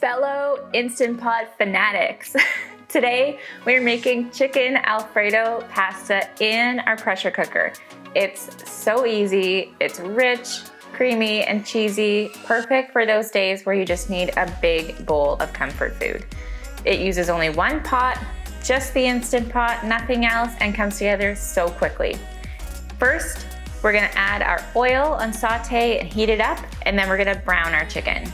Fellow Instant Pot fanatics, today we're making chicken Alfredo pasta in our pressure cooker. It's so easy, it's rich, creamy, and cheesy, perfect for those days where you just need a big bowl of comfort food. It uses only one pot, just the Instant Pot, nothing else, and comes together so quickly. First, we're gonna add our oil and saute and heat it up, and then we're gonna brown our chicken.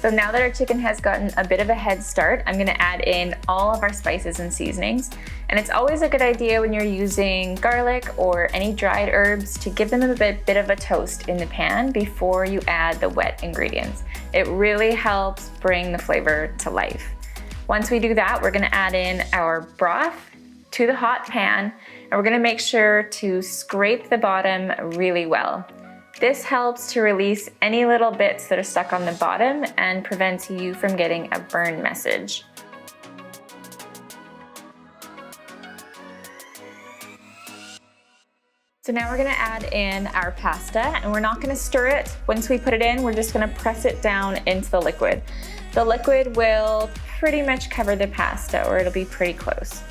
So now that our chicken has gotten a bit of a head start, I'm gonna add in all of our spices and seasonings. And it's always a good idea when you're using garlic or any dried herbs to give them a bit of a toast in the pan before you add the wet ingredients. It really helps bring the flavor to life. Once we do that, we're gonna add in our broth to the hot pan, and we're gonna make sure to scrape the bottom really well. This helps to release any little bits that are stuck on the bottom and prevents you from getting a burn message. So now we're gonna add in our pasta, and we're not gonna stir it. Once we put it in, we're just gonna press it down into the liquid. The liquid will pretty much cover the pasta, or it'll be pretty close.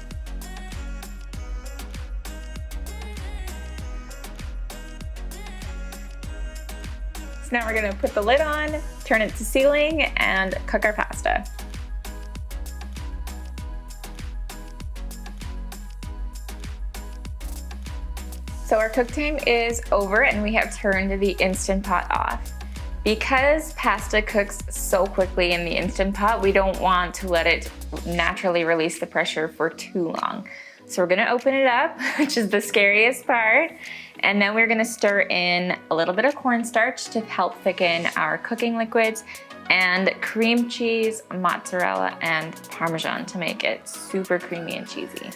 Now we're gonna put the lid on, turn it to sealing, and cook our pasta. So our cook time is over, and we have turned the Instant Pot off. Because pasta cooks so quickly in the Instant Pot, we don't want to let it naturally release the pressure for too long. So we're gonna open it up, which is the scariest part. And then we're gonna stir in a little bit of cornstarch to help thicken our cooking liquids, and cream cheese, mozzarella, and Parmesan to make it super creamy and cheesy.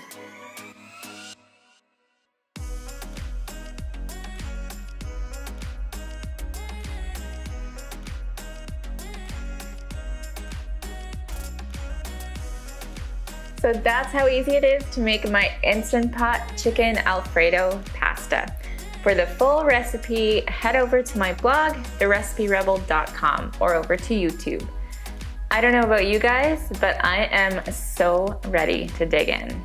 So that's how easy it is to make my Instant Pot chicken Alfredo pasta. For the full recipe, head over to my blog, thereciperebel.com, or over to YouTube. I don't know about you guys, but I am so ready to dig in.